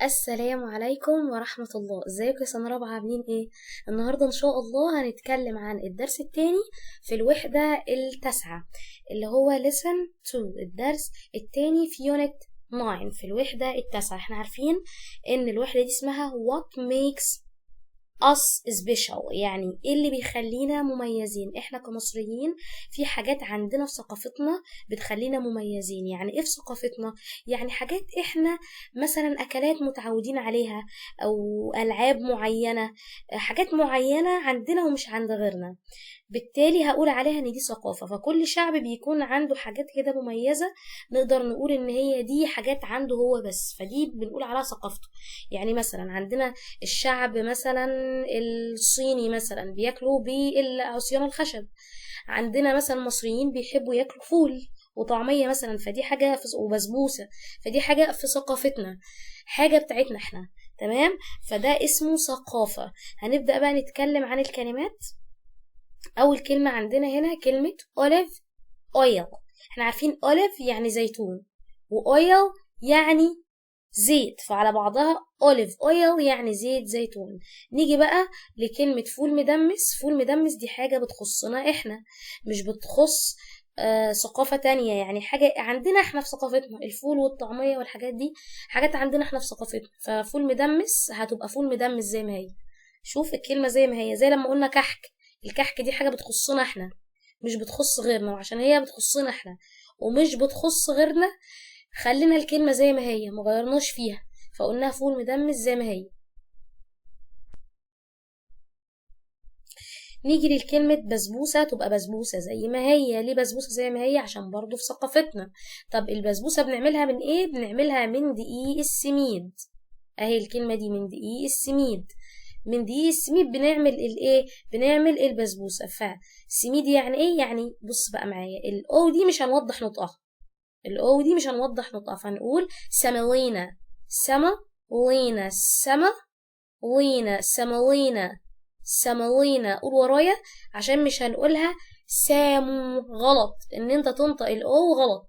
السلام عليكم ورحمة الله. ازيكم يا سنة رابعة؟ عاملين ايه؟ النهاردة ان شاء الله هنتكلم عن الدرس التاني في الوحدة التاسعة اللي هو listen to. الدرس التاني في unit 9 في الوحدة التاسعة. احنا عارفين ان الوحدة دي اسمها what makes us special، يعني ايه اللي بيخلينا مميزين. احنا كمصريين في حاجات عندنا في ثقافتنا بتخلينا مميزين. يعني ايه في ثقافتنا؟ يعني حاجات احنا مثلا اكلات متعودين عليها، او العاب معينة، حاجات معينة عندنا ومش عند غيرنا، بالتالي هقول عليها ان دي ثقافة. فكل شعب بيكون عنده حاجات كده مميزة، نقدر نقول ان هي دي حاجات عنده هو بس، فدي بنقول عليها ثقافته. يعني مثلا عندنا الشعب مثلا الصيني مثلا بياكلوا بالعصيان الخشب. عندنا مثلا مصريين بيحبوا ياكلوا فول وطعمية مثلا، فدي حاجة وبسبوسة، فدي حاجة في ثقافتنا، حاجة بتاعتنا احنا. تمام، فده اسمه ثقافة. هنبدأ بقى نتكلم عن الكلمات. أول كلمة عندنا هنا كلمة olive oil. احنا عارفين olive يعني زيتون، وoil يعني زيت، فعلى بعضها olive oil يعني زيت زيتون. نيجي بقى لكلمة فول مدمس. فول مدمس دي حاجة بتخصنا احنا، مش بتخص ثقافة تانية. يعني حاجة عندنا احنا في ثقافتنا، الفول والطعمية والحاجات دي حاجات عندنا احنا في ثقافتنا. ففول مدمس هتبقى فول مدمس زي ما هي. شوف الكلمة زي ما هي، زي لما قلنا كحك. الكحك دي حاجة بتخصنا احنا، مش بتخص غيرنا، وعشان هي بتخصنا احنا ومش بتخص غيرنا خلينا الكلمة زي ما هي، مغيرناش فيها، فقلناها فول مدمس زي ما هي. نيجي للكلمة بسبوسة، تبقى بسبوسة زي ما هي. ليه بسبوسة زي ما هي؟ عشان برضو في ثقافتنا. طب البسبوسة بنعملها من ايه؟ بنعملها من دقيق السميد. اهي الكلمة دي من دقيق السميد. من دقيق السميد بنعمل الايه؟ بنعمل البسبوسة. فسميد يعني ايه؟ يعني بص بقى معايا، الاو دي مش هنوضح نطقها، الاو دي مش هنوضح نطقها، فنقول سملينا، سملينا، سملينا، سملينا، سملينا. قول ورايا عشان مش هنقولها سامو، غلط ان انت تنطق الاو غلط.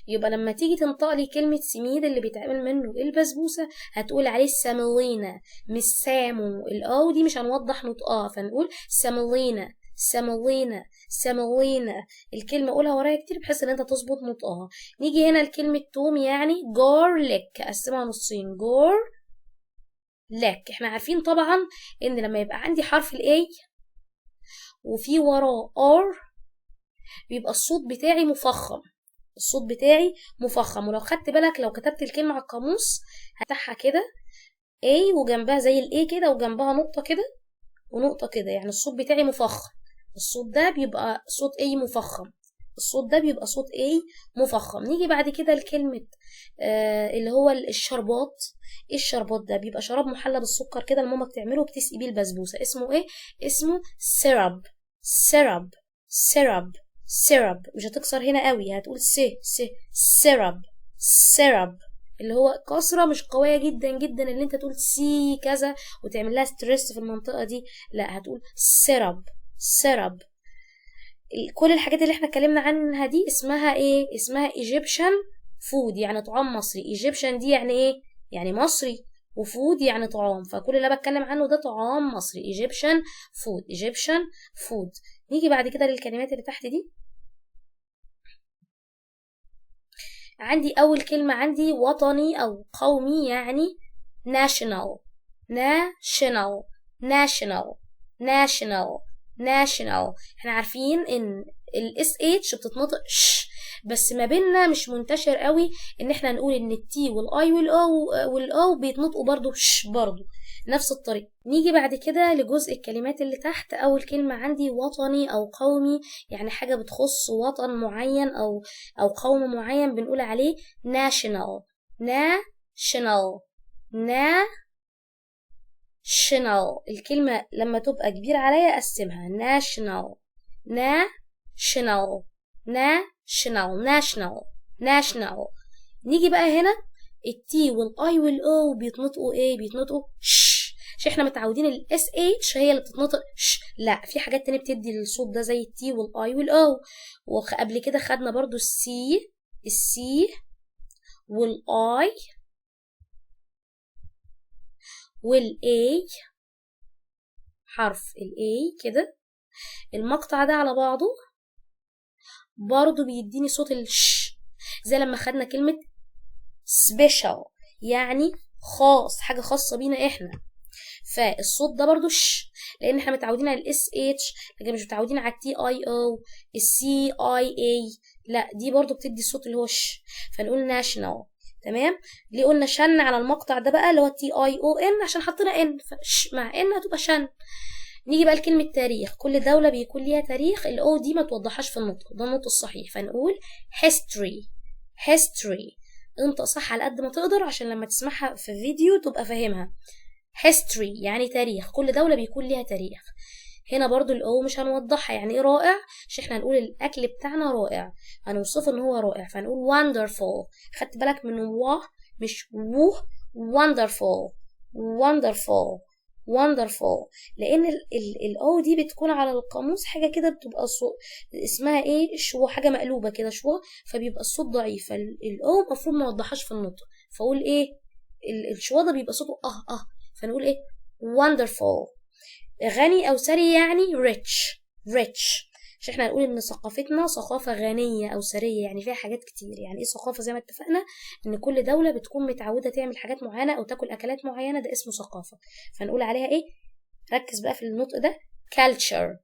يبقى لما تيجي تنطق لي كلمة سميد اللي بيتعمل منه البسبوسة هتقول عليه سملينا مش سامو. الاو دي مش هنوضح نطقها، فنقول سملينا، سملينا، سملينا. الكلمة قولها ورايا كتير بحيث ان انت تظبط نطقها. نيجي هنا لكلمة توم، يعني جارليك، اقسمها نصين، جار لك. احنا عارفين طبعا ان لما يبقى عندي حرف الاي وفي وراه ار بيبقى الصوت بتاعي مفخم، الصوت بتاعي مفخم. ولو خدت بالك لو كتبت الكلمة على القاموس هتفتحها كده اي وجنبها زي الاي كده وجنبها نقطة كده ونقطة كده، يعني الصوت بتاعي مفخم. الصوت ده بيبقى صوت اي مفخم، الصوت ده بيبقى صوت ايه مفخم. نيجي بعد كده لكلمة اللي هو الشربات. ايه الشربات ده؟ بيبقى شراب محلى بالسكر كده الماما بتعمله بتسقي بيه البسبوسة. اسمه ايه؟ اسمه سيرب، سيرب، سيرب، سيرب. مش هتكسر هنا قوي، هتقول سيرب، سيرب، اللي هو كسرة مش قوية جدا جدا اللي انت تقول سي كذا وتعمل لها ستريس في المنطقة دي، لا هتقول سيرب، سيرب. كل الحاجات اللي احنا اتكلمنا عنها دي اسمها ايه؟ اسمها ايجيبشن فود، يعني طعام مصري. ايجيبشن دي يعني ايه؟ يعني مصري، وفود يعني طعام، فكل اللي انا بتكلم عنه ده طعام مصري. ايجيبشن فود، ايجيبشن فود. نيجي بعد كده للكلمات اللي تحت دي. عندي اول كلمة عندي وطني او قومي، يعني national، national، national، national، national. احنا عارفين ان الاس اتش بتتنطق ش، بس ما بيننا مش منتشر قوي ان احنا نقول ان التي والاي والاو بيتنطقوا برضو ش، برضو نفس الطريقة. نيجي بعد كده لجزء الكلمات اللي تحت. اول كلمة عندي وطني او قومي، يعني حاجة بتخص وطن معين او قوم معين بنقول عليه national، national، national. الكلمة لما تبقى كبيرة عليا أقسمها national، national، national، national، national. نيجي بقى هنا التي والاي والاو بيتنطقوا ايه؟ بيتنطقوا ش احنا متعودين الاس اتش هي اللي بتتنطق ش، لا في حاجات تانية بتدي الصوت ده زي التي والاي والاو. وقبل كده خدنا برضو السي، السي والاي والاي، حرف الاي كده. المقطع ده على بعضه برضو بيديني صوت الش، زي لما خدنا كلمة special يعني خاص، حاجة خاصة بينا احنا. فالصوت ده برضو ش، لان احنا متعودين على الاس اتش لكن مش متعودين على التي اي او، السي اي اي، لا دي برضو بتدي الصوت اللي هو ش. فنقول national. تمام. ليه قلنا شن على المقطع ده بقى اللي هو تي اي او ان؟ عشان حطينا ان، فش مع ان هتبقى شن. نيجي بقى لكلمة تاريخ. كل دولة بيكون ليها تاريخ، الاو دي ما توضحهاش في النطق، ده النطق الصحيح. فنقول history. history انطق صح على قد ما تقدر عشان لما تسمعها في فيديو تبقى فاهمها. history يعني تاريخ، كل دولة بيكون ليها تاريخ. هنا برضو الاو مش هنوضحها يعني ايه رائع، مش احنا هنقول الاكل بتاعنا رائع، هنوصفه ان هو رائع، فنقول wonderful. خدت بالك من و مش و؟ wonderful wonderful wonderful. لان الاو دي بتكون على القاموس حاجه كده بتبقى اسمها ايه، شو، حاجه مقلوبه كده شو، فبيبقى الصوت ضعيف، فالاو المفروض ما اوضحهاش في النطق. فاقول ايه، الشوا ده بيبقى صوته فنقول ايه wonderful. غني او ثري يعني rich. rich عشان احنا هنقول ان ثقافتنا ثقافه غنيه او ثريه، يعني فيها حاجات كتير. يعني ايه ثقافه؟ زي ما اتفقنا ان كل دوله بتكون متعوده تعمل حاجات معينه او تاكل اكلات معينه، ده اسمه ثقافه. فنقول عليها ايه، ركز بقى في النطق ده، culture.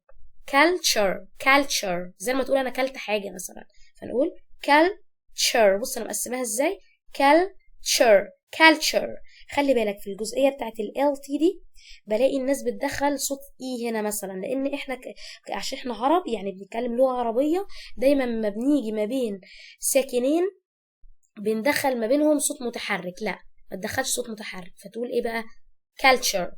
culture culture زي ما تقول انا اكلت حاجه مثلا، فنقول culture. بص انا مقسماها ازاي، culture culture. خلي بالك في الجزئيه بتاعت ال LT دي بلاقي الناس بتدخل صوت اي هنا مثلا، لان احنا عشان احنا عرب يعني بنتكلم لغه عربيه، دايما ما بنيجي ما بين ساكنين بندخل ما بينهم صوت متحرك، لا ما تدخلش صوت متحرك. فتقول ايه بقى، culture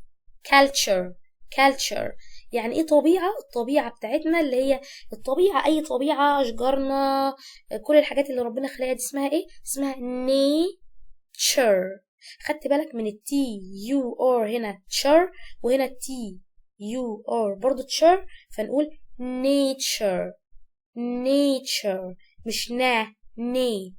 culture culture. يعني ايه طبيعه؟ الطبيعه بتاعتنا اللي هي الطبيعه، اي طبيعه، اشجارنا، كل الحاجات اللي ربنا خلقها دي اسمها ايه، اسمها nature. خدت بالك من التي يو ار هنا تشر، وهنا التي يو ار برضو تشر، فنقول nature nature مش ني.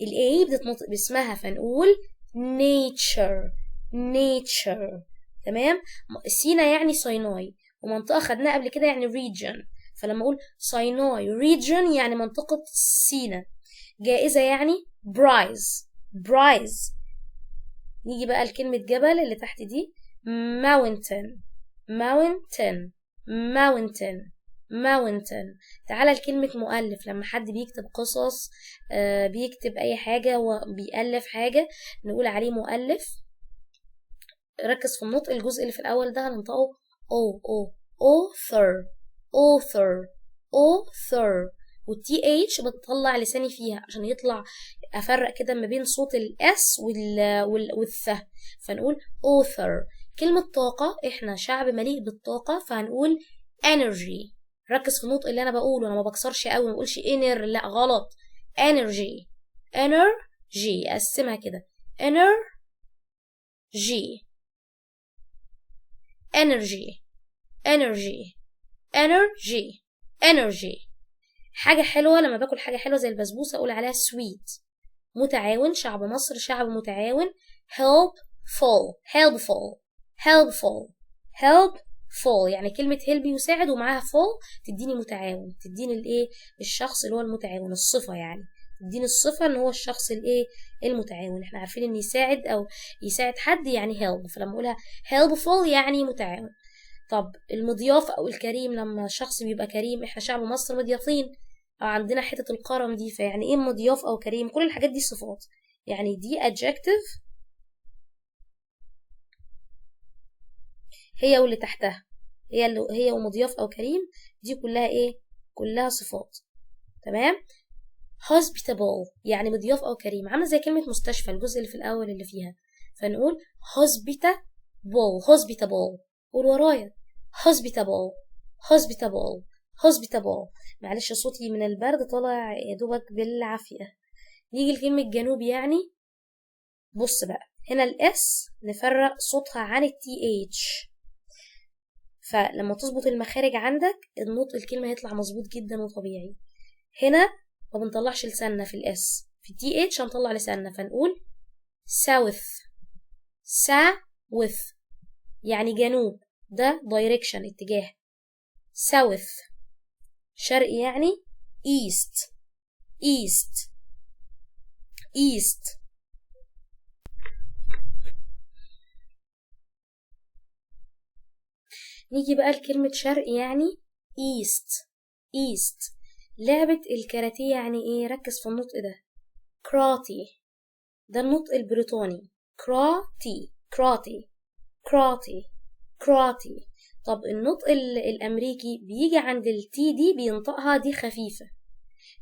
الاي بتتنطق باسمها فنقول nature nature. تمام. سينا يعني سيناي، ومنطقة خدناها قبل كده يعني region، فلما اقول سيناي region يعني منطقة سينا. جائزة يعني prize. نيجي بقى لكلمة جبل اللي تحت دي، mountain. تعالى لكلمة مؤلف. لما حد بيكتب قصص، بيكتب أي حاجة وبيألف حاجة نقول عليه مؤلف. ركز في النطق، الجزء اللي في الأول ده هننطقه author. والتي اتش بتطلع لساني فيها عشان يطلع افرق كده ما بين صوت الاس والث، فنقول author. كلمة طاقة، احنا شعب مليء بالطاقة فهنقول energy. ركز في النطق اللي انا بقوله، انا ما بكسرش قوي، ما بقولش inner، لا غلط، energy. اقسمها كده energy. حاجة حلوة، لما باكل حاجة حلوة زي البسبوسة أقول عليها sweet. متعاون، شعب مصر شعب متعاون. helpful يعني كلمة help يساعد ومعاها full تديني متعاون، تديني الايه، الشخص اللي هو المتعاون، الصفة يعني تديني الصفة ان هو الشخص الايه، المتعاون. احنا عارفين ان يساعد او يساعد حد يعني help، فلما اقولها helpful يعني متعاون. طب المضياف او الكريم، لما شخص بيبقى كريم، احنا شعب مصر مضيافين، عندنا حتة الكرم دي، فيعني ايه مضياف او كريم؟ كل الحاجات دي صفات، يعني دي adjective هي واللي تحتها، هي ومضياف او كريم، دي كلها ايه، كلها صفات. تمام. hospitable يعني مضياف او كريم، عامله زي كلمة مستشفى الجزء اللي في الاول اللي فيها، فنقول hospitable. قول ورايا hospitable. معلش صوتي من البرد طالع يا دوبك بالعافية. نيجي لكلمة جنوب يعني، بص بقى هنا الاس نفرق صوتها عن التي اتش، فلما تظبط المخارج عندك النطق الكلمة هيطلع مظبوط جدا وطبيعي. هنا ما بنطلعش لساننا في الاس، في في تي اتش هنطلع لساننا فنقول south. south يعني جنوب، ده direction اتجاه. south. شرق يعني east. east. east. نيجي بقى لكلمة شرق يعني east. east. لعبة الكاراتيه يعني ايه؟ ركز في النطق ده. كراتي، ده النطق البريطاني. كراتي كراتي كراتي كراتي. طب النطق الامريكي بيجي عند التي دي بينطقها دي خفيفة،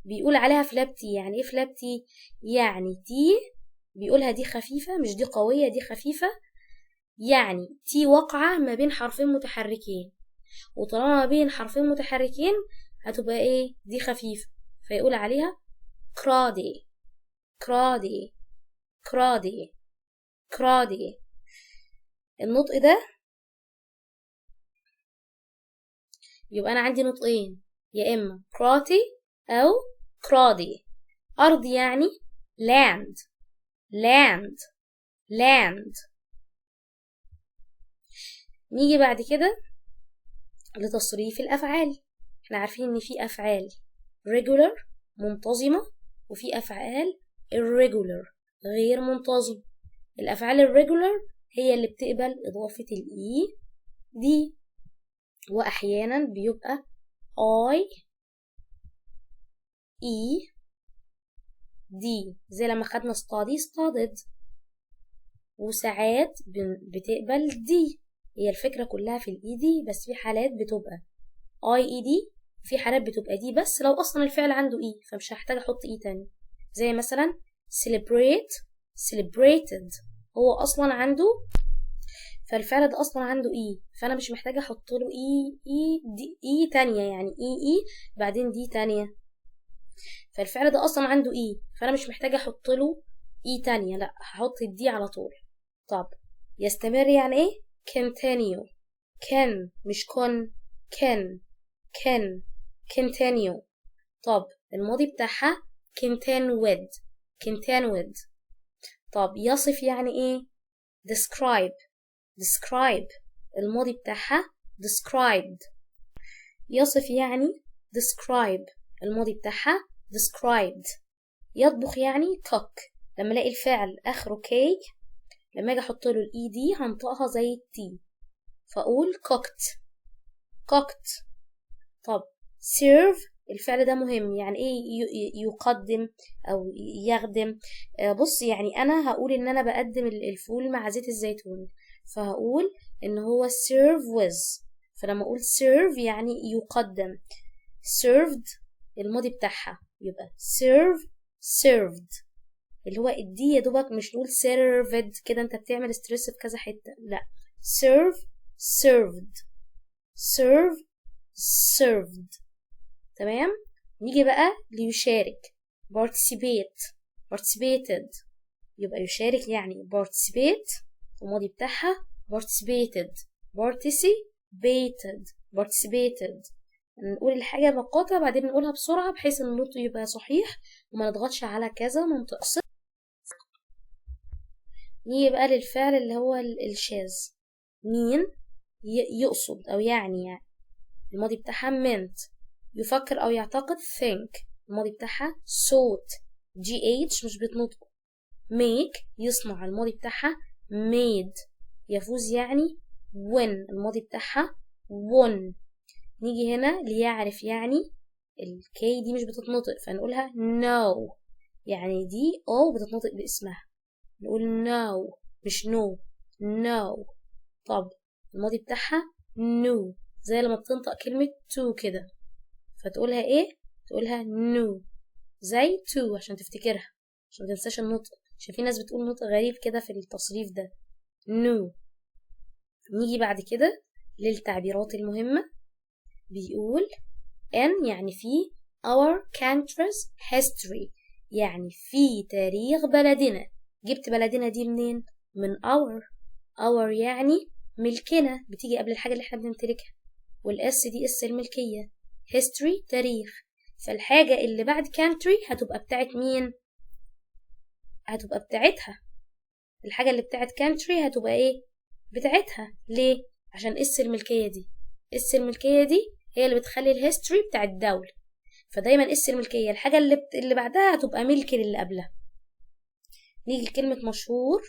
بيقول عليها فلابتي. يعني ايه فلابتي؟ يعني تي بيقولها دي خفيفة، مش دي قوية، دي خفيفة. يعني تي واقعة ما بين حرفين متحركين، وطالما ما بين حرفين متحركين هتبقى ايه؟ دي خفيفة، فيقول عليها كرادي كرادي كرادي كرادي. النطق ده يبقى انا عندي نطقين، يا اما كراتي او كرادي. ارض يعني land. land. land. نيجي بعد كده لتصريف الافعال. احنا عارفين ان في افعال regular منتظمة، وفي افعال irregular غير منتظم. الافعال الريجولر هي اللي بتقبل اضافة الاي دي، واحيانا بيبقى I E D زي لما خدنا studied. وساعات بتقبل دي. هي الفكرة كلها في الاي دي، بس في حالات بتبقى IED، في حالات بتبقى دي بس لو اصلا الفعل عنده اي، فمش هحتاج احط اي تاني. زي مثلا celebrate celebrated، هو اصلا عنده، فالفعل ده اصلا عنده اي، فانا مش محتاجه احط له اي دي اي تانية، يعني اي بعدين دي تانية. فالفعل ده اصلا عنده اي، فانا مش محتاجه احط له اي تانية، لا هحط الدي على طول. طب يستمر يعني ايه؟ continue. can مش كن. can continue. طب الماضي بتاعها continued. طب يصف يعني ايه؟ describe. الماضي بتاعها described. يصف يعني describe. الماضي بتاعها described. يطبخ يعني cook. لما الاقي الفعل اخره كي، لما اجي احط له الاي دي هنطقها زي التي، فاقول cooked. طب serve، الفعل ده مهم. يعني ايه يقدم او يخدم؟ بص، يعني انا هقول ان انا بقدم الفول مع زيت الزيتون، فهقول ان هو serve with. فلما اقول serve يعني يقدم. served الماضي بتاعها يبقى served. اللي هو الدي يا دوبك مش نقول served كده، انت بتعمل ستريس في كذا حته، لا. served. تمام. نيجي بقى ليشارك. participated. يبقى يشارك يعني participate، الماضي بتاعها participated. نقول الحاجة مقاطع بعدين نقولها بسرعة بحيث ان النطق يبقى صحيح وما نضغطش على كذا منطق. نيجي بقى للفعل اللي هو الشاذ. مين يقصد او يعني الماضي بتاعها meant. يفكر او يعتقد think، الماضي بتاعها thought. GH مش بتنطق. make يصنع، الماضي بتاعها made. يفوز يعني win، الماضي بتاعها won. نيجي هنا ليعرف، يعني الكي دي مش بتتنطق فنقولها no، يعني دي بتتنطق باسمها، نقول no مش no. طب الماضي بتاعها new، زي لما بتنطق كلمة to كده فتقولها ايه؟ تقولها new زي to عشان تفتكرها، عشان متنساش النطق، عشان في ناس بتقول نطق غريب كده في التصريف ده new. نيجي بعد كده للتعبيرات المهمة. بيقول ان يعني في our country's history، يعني في تاريخ بلدنا. جبت بلدنا دي منين؟ من our يعني ملكنا، بتيجي قبل الحاجة اللي احنا بنمتلكها، والاس دي اس الملكية، history تاريخ، فالحاجة اللي بعد country هتبقى بتاعت مين؟ هتبقى بتاعتها. الحاجة اللي بتاعت country هتبقى ايه؟ بتاعتها. ليه؟ عشان الملكية دي، الملكية دي هي اللي بتخلي الهيستوري بتاع الدولة. فدايما الملكية الحاجة اللي بعدها هتبقى ملك للي قبلها. نيجي لكلمة مشهور.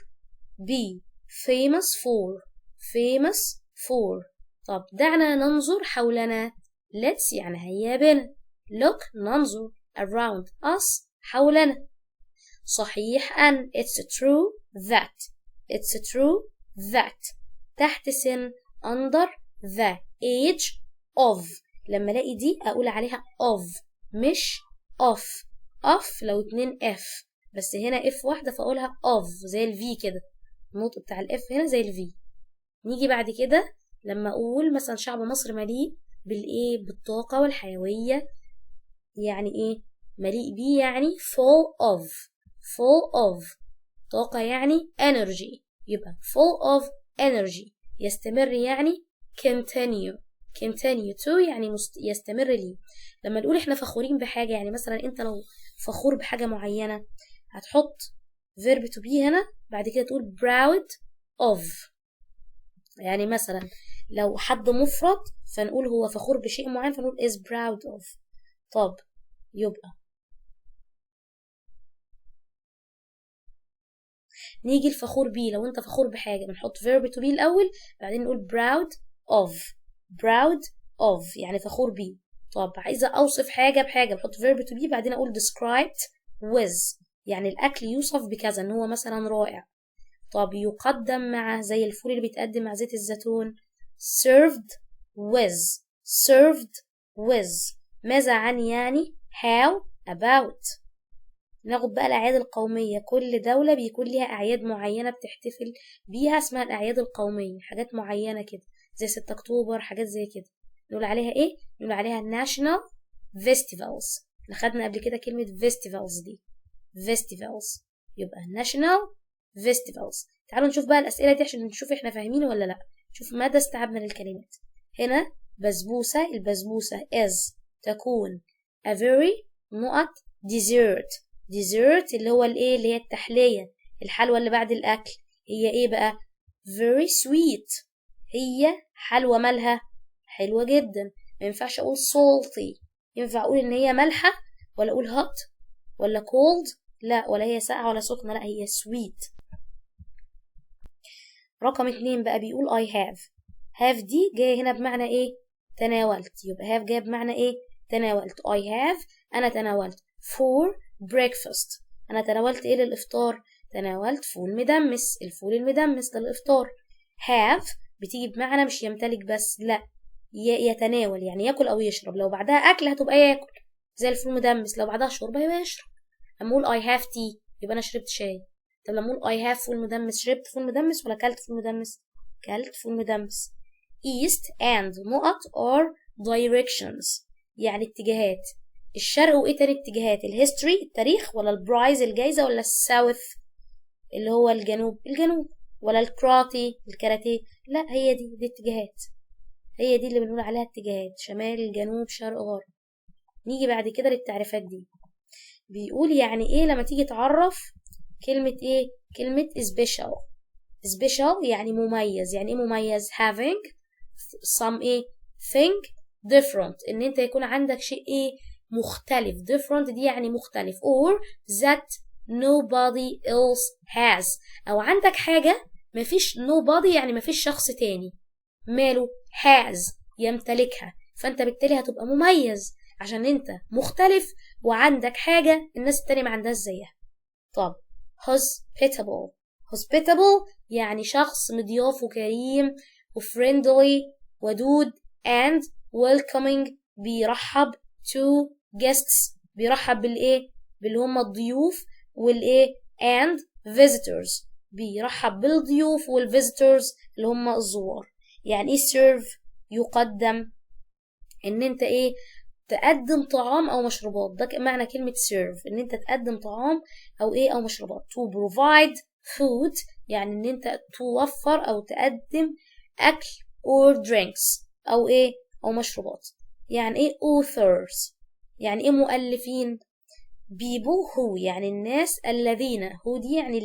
be famous for. famous for. طب دعنا ننظر حولنا. let's يعني هيا بنا. look ننظر around us حولنا. صحيح أن it's true that. it's true that. تحت سن under the age of. لما الاقي دي اقول عليها of مش of. of لو 2 f بس هنا f واحدة فاقولها of زي الفي كده. النطق بتاع الاف هنا زي الفي. نيجي بعد كده لما اقول مثلا شعب مصر مليء بالايه؟ بالطاقة والحيوية. يعني ايه مليء بيه؟ يعني full of. full of طاقة يعني energy. يبقى full of energy. يستمر يعني continue. continue to يعني يستمر ليه. لما نقول احنا فخورين بحاجة، يعني مثلا انت لو فخور بحاجة معينة هتحط verb to be هنا، بعد كده تقول proud of. يعني مثلا لو حد مفرد فنقول هو فخور بشيء معين فنقول is proud of. طب يبقى نيجي الفخور بيه. لو انت فخور بحاجة بنحط verb to be الأول، بعدين نقول proud of. proud of يعني فخور بيه. طب عايزة أوصف حاجة بحاجة بحط verb to be، بعدين أقول described with يعني الأكل يوصف بكذا إن هو مثلا رائع. طب يقدم مع، زي الفول اللي بيتقدم مع زيت الزيتون served with. served with ماذا عن يعني how about. ناخد بقى الأعياد القومية. كل دولة بيكون ليها أعياد معينة بتحتفل بيها اسمها الأعياد القومية. حاجات معينة كده زي 6 أكتوبر، حاجات زي كده نقول عليها إيه؟ نقول عليها national festivals. خدنا قبل كده كلمة festivals دي. festivals يبقى national festivals. تعالوا نشوف بقى الأسئلة دي عشان نشوف إحنا فاهمين ولا لأ. شوف مدى استيعابنا للكلمات. هنا بسبوسة. البسبوسة is تكون a very نقط dessert. dessert اللي هو الايه؟ اللي هي التحلية، الحلوى اللي بعد الأكل. هي ايه بقى؟ very sweet. هي حلوى مالها؟ حلوة جدا. ما ينفعش أقول salty. ينفع أقول إن هي مالحة ولا أقول hot ولا cold؟ لا، ولا هي ساقعة ولا سخنة، لا هي sweet. رقم 2 بقى بيقول I have. have دي جاية هنا بمعنى ايه؟ تناولت. يبقى have جاية بمعنى ايه؟ تناولت. I have أنا تناولت for breakfast. أنا تناولت ايه للإفطار؟ تناولت فول مدمس. الفول المدمس للإفطار. have بتيجي بمعنى مش يمتلك بس، لا يتناول يعني ياكل أو يشرب. لو بعدها أكل هتبقى ياكل زي الفول مدمس، لو بعدها شرب يبقى يشرب. أما أقول I have tea يبقى أنا شربت شاي. طب لما اقول I have فول مدمس، شربت فول مدمس ولا كلت فول مدمس؟ كلت فول مدمس. east and نقط are directions يعني اتجاهات. الشرق وايه تاني اتجاهات؟ الهيستوري التاريخ، ولا البرايز الجايزة، ولا الساوث اللي هو الجنوب ولا الكاراتيه. لا هي دي اتجاهات. هي دي اللي بنقول عليها اتجاهات، شمال جنوب شرق غرب. نيجي بعد كده للتعريفات دي. بيقول يعني ايه لما تيجي تعرف كلمة ايه؟ كلمة special. special يعني مميز. يعني ايه مميز؟ having some ايه؟ thing different. ان انت يكون عندك شيء ايه؟ مختلف. different دي يعني مختلف. or that nobody else has. او عندك حاجة مفيش nobody يعني مفيش شخص تاني ماله has يمتلكها، فانت بالتالي هتبقى مميز عشان انت مختلف وعندك حاجة الناس التانية ما عندهاش زيها. طب hospitable. hospitable يعني شخص مضياف وكريم وفريندلي ودود and welcoming بيرحب to guests بيرحب بالايه؟ باللي هم الضيوف والايه؟ and visitors بيرحب بالضيوف والvisitors اللي هم الزوار. يعني ايه serve؟ يقدم. ان انت ايه؟ تقدم طعام او مشروبات. ده معنى كلمة serve، ان انت تقدم طعام او ايه؟ او مشروبات. to provide food يعني ان انت توفر او تقدم اكل or drinks او ايه؟ او مشروبات. يعني ايه authors؟ يعني ايه مؤلفين؟ people who يعني الناس الذين who دي يعني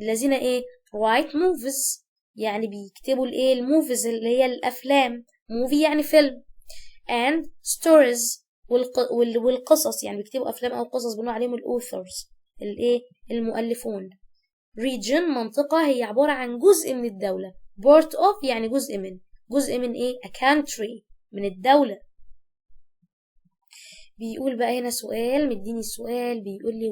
الذين ايه write movies يعني بيكتبوا الايه الموفيز اللي هي الافلام movie يعني فيلم and stories والقصص يعني بيكتبوا افلام او قصص بنقول عليهم الاوثرز الايه المؤلفون. region منطقة هي عبارة عن جزء من الدولة. part of يعني جزء من ايه a country من الدولة. بيقول بقى هنا سؤال مديني السؤال بيقول لي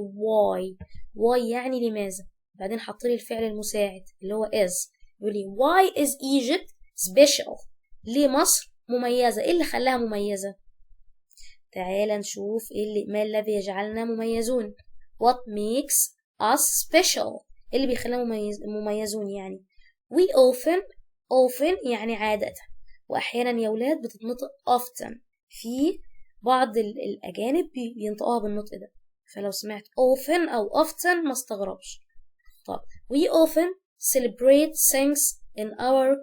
why يعني لماذا بعدين حط لي الفعل المساعد اللي هو is بيقول لي why is Egypt special ليه مصر مميزة ايه اللي خلاها مميزة تعال نشوف ما الذي يجعلنا مميزون what makes us special اللي بيخلينا مميزون يعني we often يعني عادة وأحيانا يا ولاد بتتنطق often في بعض الأجانب بينطقوها بالنطق ده فلو سمعت often أو often ما استغربش. طب we often celebrate things in our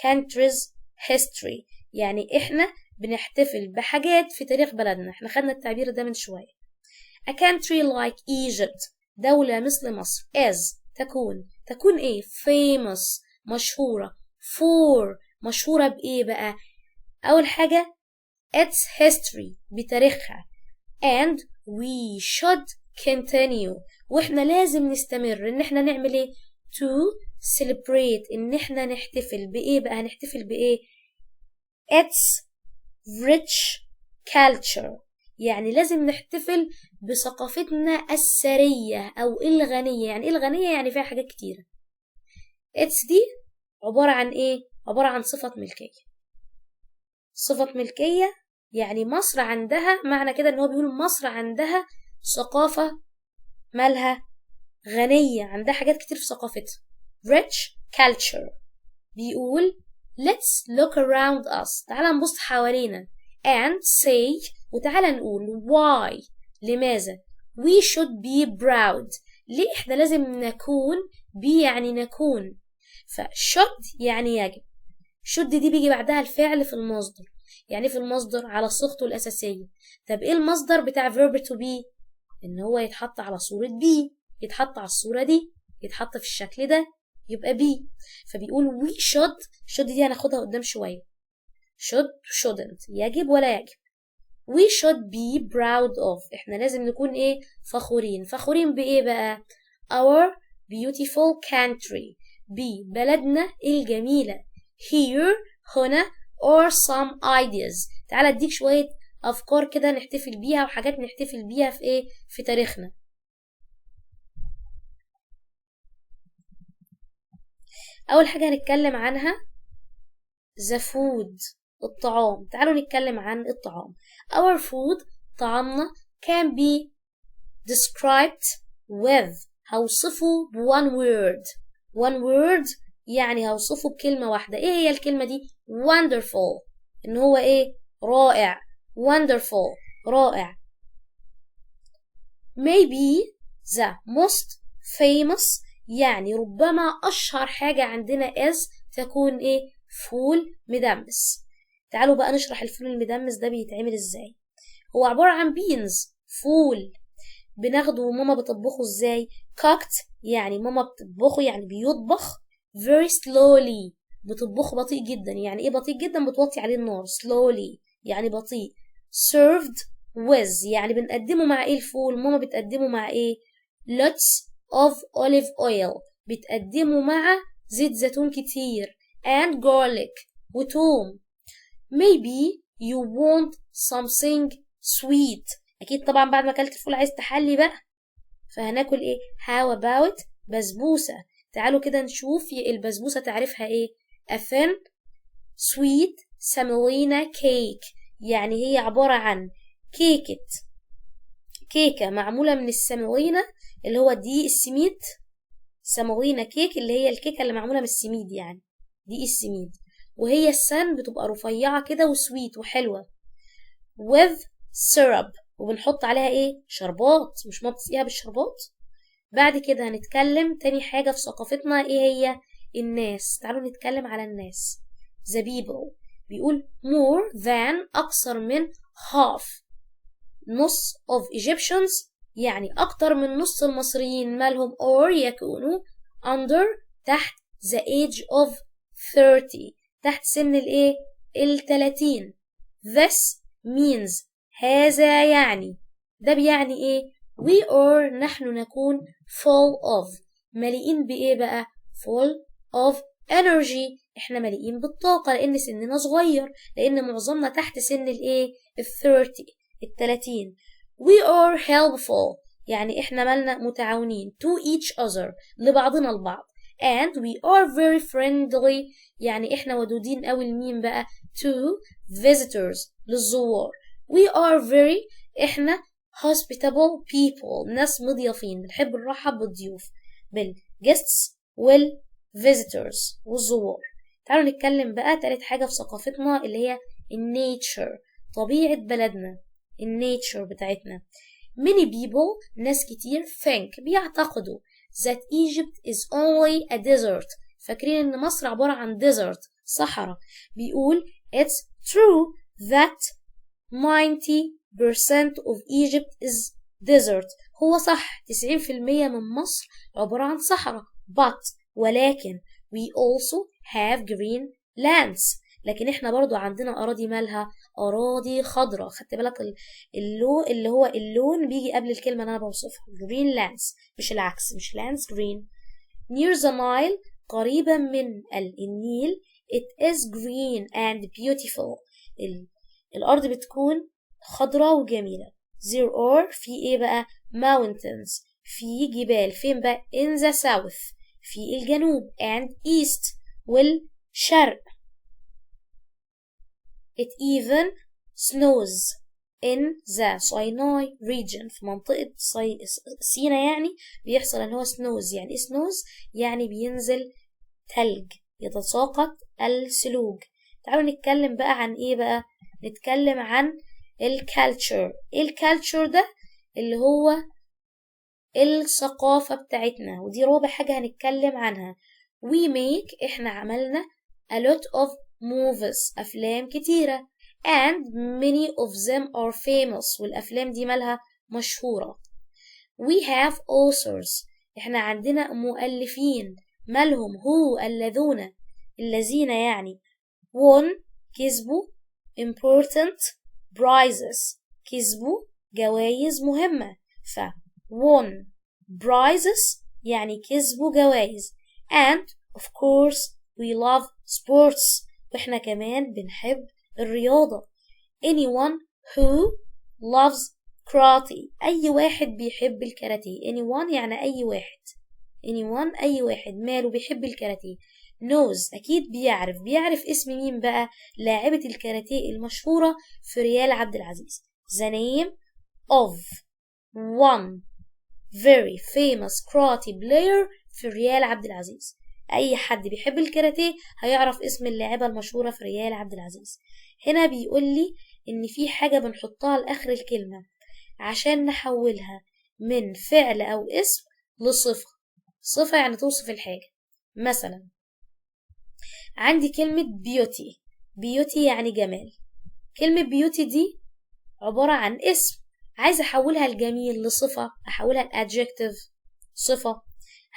country's history يعني إحنا بنحتفل بحاجات في تاريخ بلدنا احنا خدنا التعبير ده من شوية. A country like Egypt دولة مثل مصر as تكون ايه famous مشهورة for مشهورة بإيه بقى أول حاجة its history بتاريخها and we should continue واحنا لازم نستمر ان احنا نعمل ايه to celebrate ان احنا نحتفل بإيه بقى هنحتفل بإيه its rich culture يعني لازم نحتفل بثقافتنا الثرية أو الغنية يعني إيه الغنية يعني فيها حاجات كتيرة it's دي عبارة عن إيه عبارة عن صفة ملكية يعني مصر عندها معنى كده إن هو بيقول مصر عندها ثقافة مالها غنية عندها حاجات كتير في ثقافتها rich culture بيقول let's look around us تعال نبص حوالينا and say وتعال نقول why لماذا we should be proud ليه احنا لازم نكون يعني نكون should يعني يجب should دي بيجي بعدها الفعل في المصدر يعني في المصدر على صيغته الأساسية. طب ايه المصدر بتاع verb to be ان هو يتحط على صورة be يتحط على الصورة دي يتحط في الشكل ده يبقى be فبيقول we should دي هناخدها قدام شوية shouldn't يجب ولا يجب we should be proud of احنا لازم نكون ايه فخورين بايه بقى our beautiful country بلدنا الجميلة here هنا or some ideas تعال اديك شوية افكار كده نحتفل بيها وحاجات نحتفل بيها في ايه في تاريخنا. اول حاجة هنتكلم عنها the food الطعام تعالوا نتكلم عن الطعام our food طعامنا can be described with هوصفه one word يعني هوصفه بكلمة واحدة ايه هي الكلمة دي wonderful ان هو ايه رائع wonderful رائع maybe the most famous يعني ربما أشهر حاجة عندنا is تكون ايه فول مدمس تعالوا بقى نشرح الفول المدمس ده بيتعمل ازاي هو عبارة عن beans فول بناخده وماما بتطبخه ازاي cooked يعني ماما بتطبخه يعني بيطبخ very slowly بتطبخه بطيء جدا يعني ايه بطيء جدا بتوطي عليه النار slowly يعني بطيء served with يعني بنقدمه مع ايه الفول ماما بتقدمه مع ايه lots of olive oil بتقدمه مع زيت زيتون كتير and garlic وتوم maybe you want something sweet اكيد طبعا بعد ما اكلت الفول عايز تحلي بقى فهناكل ايه how about بسبوسة تعالوا كده نشوف البسبوسة تعرفها ايه a thin sweet semolina cake يعني هي عبارة عن كيكة معمولة من السمولينا اللي هو دي السميد سمولينا كيك اللي هي الكيكة اللي معمولة من السميد يعني دي السميد وهي السن بتبقى رفيعة كده وسويت وحلوة with syrup وبنحط عليها ايه شربات مش ما بتسقيها بالشربات. بعد كده هنتكلم تاني حاجة في ثقافتنا ايه هي الناس تعالوا نتكلم على الناس the people بيقول more than أكثر من half نص of Egyptians يعني أكتر من نص المصريين مالهم or يكونوا under تحت the age of 30 تحت سن الايه 30. This means هذا يعني ده بيعني ايه we are نحن نكون full of مليئين بايه بقى full of energy احنا مليئين بالطاقة لان سننا صغير لان معظمنا تحت سن الايه 30. we are helpful يعني احنا مالنا متعاونين to each other لبعضنا البعض and we are very friendly يعني احنا ودودين قوي لمين بقى to visitors للزوار we are very احنا hospitable people ناس مضيافين بنحب نرحب بالضيوف بالguests والvisitors والزوار. تعالوا نتكلم بقى تالت حاجة في ثقافتنا اللي هي النيتشر طبيعة بلدنا النيتشر بتاعتنا. many people ناس كتير think بيعتقدوا that Egypt is only a desert فاكرين ان مصر عبارة عن desert صحراء بيقول it's true that 90% of Egypt is desert هو صح 90% من مصر عبارة عن صحراء ولكن we also have green lands لكن احنا برضو عندنا أراضي مالها أراضي خضراء خدت بالك اللون اللي هو اللون بيجي قبل الكلمة اللي أنا بوصفها green lands مش العكس مش lands green near the Nile قريبا من النيل it is green and beautiful الأرض بتكون خضراء وجميلة there are في ايه بقى mountains في جبال فين بقى in the south في الجنوب and east والشرق it even snows in the Sinai region في منطقة سيناء يعني بيحصل ان هو snows يعني snows يعني بينزل تلج يتساقط الثلوج. تعالوا نتكلم بقى عن ايه بقى نتكلم عن الكالتشر الكالتشر ده اللي هو الثقافة بتاعتنا ودي رابع حاجة هنتكلم عنها we make احنا عملنا a lot of movies أفلام كتيرة and many of them are famous والأفلام دي مالها مشهورة we have authors احنا عندنا مؤلفين مالهم هو الذين يعني won كسبوا important prizes كسبوا جوائز مهمة ف won prizes يعني كسبوا جوائز and of course we love sports واحنا كمان بنحب الرياضة anyone who loves karate أي واحد بيحب الكاراتيه anyone يعني أي واحد ماله بيحب الكاراتيه knows أكيد بيعرف اسم مين بقى لاعبة الكاراتيه المشهورة فريال عبد العزيز the name of one very famous karate player فريال عبد العزيز أي حد بيحب الكاراتيه هيعرف اسم اللاعبة المشهورة فريال عبد العزيز. هنا بيقول لي إن في حاجة بنحطها لآخر الكلمة عشان نحولها من فعل أو اسم لصفة صفة يعني توصف الحاجة مثلا عندي كلمة beauty يعني جمال كلمة beauty دي عبارة عن اسم عايزة أحولها الجميل لصفة أحولها الadjective صفة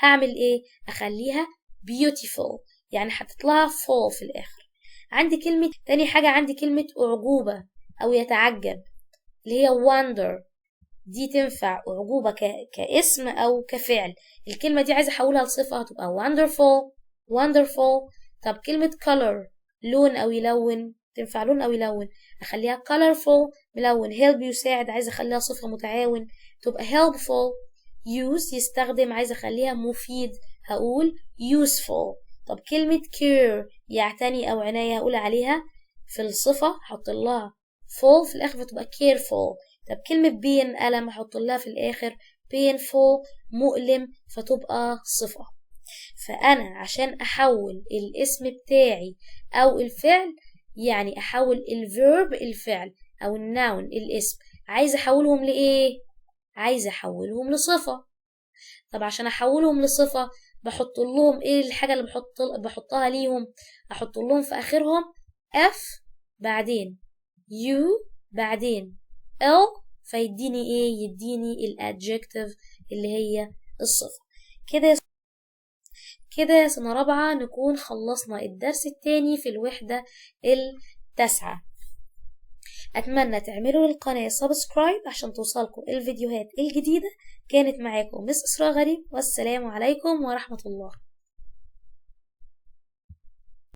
هعمل إيه أخليها beautiful يعني هتطلع full في الآخر. عندي كلمة تاني حاجة عندي كلمة أعجوبة أو يتعجب اللي هي wonder دي تنفع أعجوبة كاسم أو كفعل الكلمة دي عايزة أحولها لصفة هتبقى wonderful. طب كلمة color لون أو يلون تنفع لون أو يلون أخليها colorful ملون help يساعد عايزة أخليها صفة متعاون تبقى helpful use يستخدم عايزة أخليها مفيد هقول useful. طب كلمة care يعتني أو عناية هقول عليها في الصفة حط لها full في الآخر فتبقى careful. طب كلمة pain ألم هحط لها في الآخر painful مؤلم فتبقى صفة. فأنا عشان أحول الاسم بتاعي أو الفعل يعني أحول الفيرب الفعل أو الناون الاسم عايزة أحولهم لإيه؟ عايزة أحولهم لصفة. طب عشان أحولهم لصفة بحط لهم إيه الحاجة اللي بحطها ليهم أحط لهم في آخرهم F بعدين U بعدين L فيديني ايه؟ يديني الادجكتيف اللي هي الصفة. كده يا سنة رابعة نكون خلصنا الدرس التاني في الوحدة التاسعة. أتمنى تعملوا للقناة سبسكرايب عشان توصلكم الفيديوهات الجديدة. كانت معاكم مس إسراء غريب، والسلام عليكم ورحمة الله.